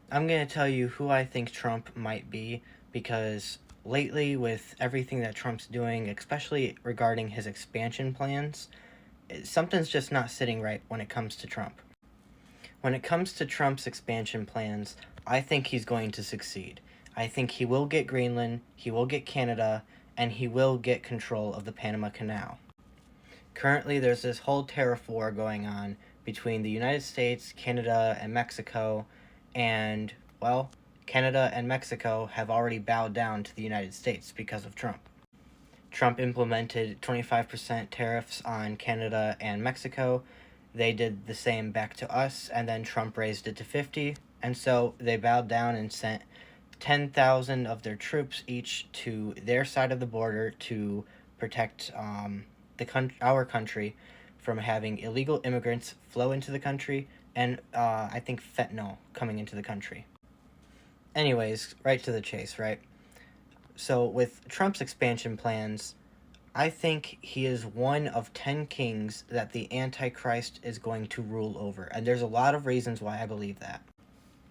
I'm going to tell you who I think Trump might be because lately, with everything that Trump's doing, especially regarding his expansion plans, something's just not sitting right when it comes to Trump. When it comes to Trump's expansion plans, I think he's going to succeed. I think he will get Greenland, he will get Canada, and he will get control of the Panama Canal. Currently, there's this whole tariff war going on between the United States, Canada, and Mexico, and, well, Canada and Mexico have already bowed down to the United States because of Trump. Trump implemented 25% tariffs on Canada and Mexico. They did the same back to us, and then Trump raised it to 50, and so they bowed down and sent 10,000 of their troops each to their side of the border to protect our country from having illegal immigrants flow into the country and I think fentanyl coming into the country. Anyways, right to the chase, right? So with Trump's expansion plans, I think he is one of 10 kings that the Antichrist is going to rule over, and there's a lot of reasons why I believe that.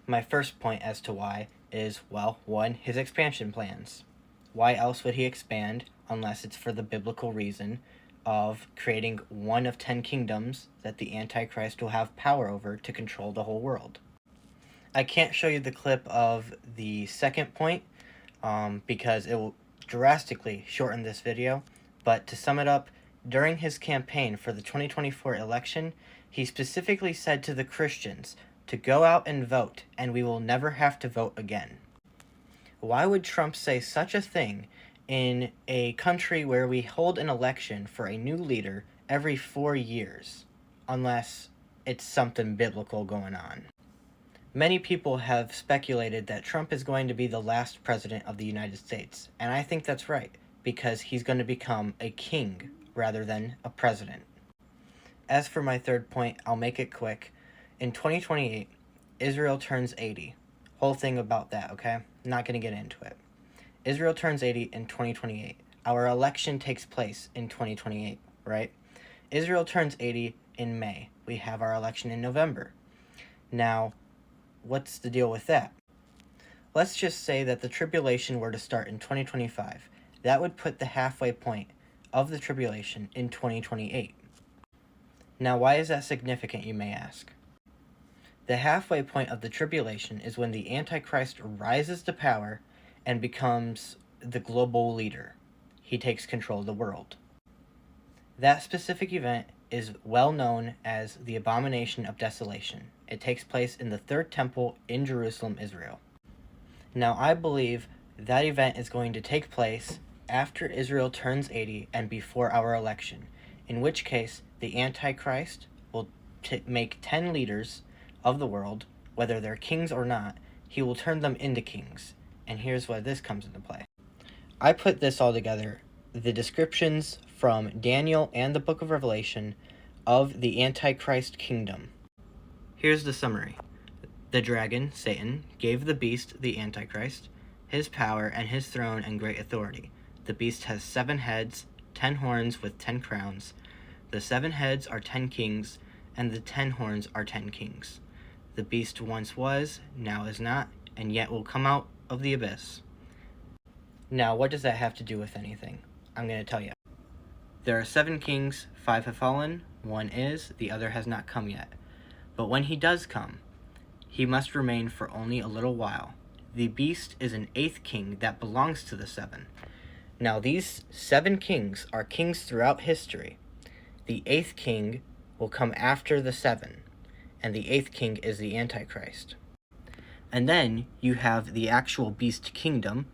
My first point as to why is, well, one, his expansion plans. Why else would he expand unless it's for the biblical reason of creating one of 10 kingdoms that the Antichrist will have power over to control the whole world? I can't show you the clip of the second point because it will drastically shorten this video, but to sum it up, during his campaign for the 2024 election, he specifically said to the Christians to go out and vote, and we will never have to vote again. Why would Trump say such a thing in a country where we hold an election for a new leader every 4 years, unless it's something biblical going on? Many people have speculated that Trump is going to be the last president of the United States, and I think that's right, because he's going to become a king rather than a president. As for my third point, I'll make it quick. In 2028, Israel turns 80. Whole thing about that, okay? Not going to get into it. Israel turns 80 in 2028. Our election takes place in 2028, right? Israel turns 80 in May. We have our election in November. Now, what's the deal with that? Let's just say that the tribulation were to start in 2025. That would put the halfway point of the tribulation in 2028. Now, why is that significant, you may ask? The halfway point of the tribulation is when the Antichrist rises to power and becomes the global leader. He takes control of the world. That specific event is well known as the Abomination of Desolation. It takes place in the Third Temple in Jerusalem, Israel. Now, I believe that event is going to take place after Israel turns 80 and before our election, in which case the Antichrist will make 10 leaders of the world, whether they're kings or not. He will turn them into kings, and here's why this comes into play. I put this all together, the descriptions from Daniel and the book of Revelation of the Antichrist kingdom. Here's the summary. The dragon, Satan, gave the beast, the Antichrist, his power and his throne and great authority. The beast has 7 heads, 10 horns with 10 crowns. The 7 heads are 10 kings, and the 10 horns are 10 kings. The beast once was, now is not, and yet will come out of the abyss. Now, what does that have to do with anything? I'm going to tell you. There are 7 kings, 5 have fallen, 1 is, the other has not come yet. But when he does come, he must remain for only a little while. The beast is an 8th king that belongs to the 7. Now, these 7 kings are kings throughout history. The 8th king will come after the 7, and the 8th king is the Antichrist. And then you have the actual beast kingdom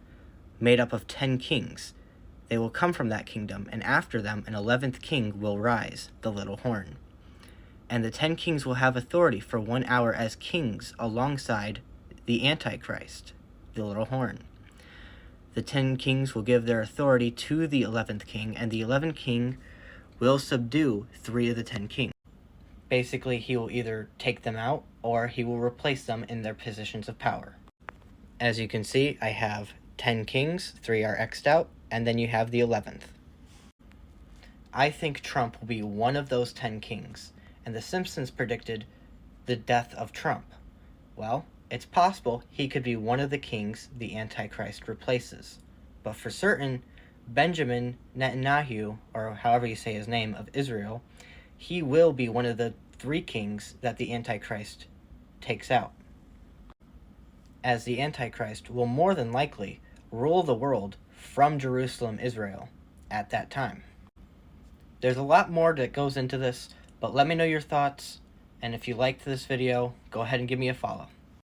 made up of 10 kings. They will come from that kingdom, and after them an 11th king will rise, the little horn. And the 10 kings will have authority for 1 hour as kings alongside the Antichrist, the little horn. The 10 kings will give their authority to the 11th king, and the 11th king will subdue 3 of the 10 kings. Basically, he will either take them out, or he will replace them in their positions of power. As you can see, I have 10 kings, 3 are X'd out, and then you have the 11th. I think Trump will be one of those 10 kings, and The Simpsons predicted the death of Trump. Well, It's possible he could be one of the kings the Antichrist replaces. But for certain, Benjamin Netanyahu, or however you say his name, of Israel, he will be one of the 3 kings that the Antichrist takes out, as the Antichrist will more than likely rule the world from Jerusalem, Israel, at that time. There's a lot more that goes into this, but let me know your thoughts, and if you liked this video, go ahead and give me a follow.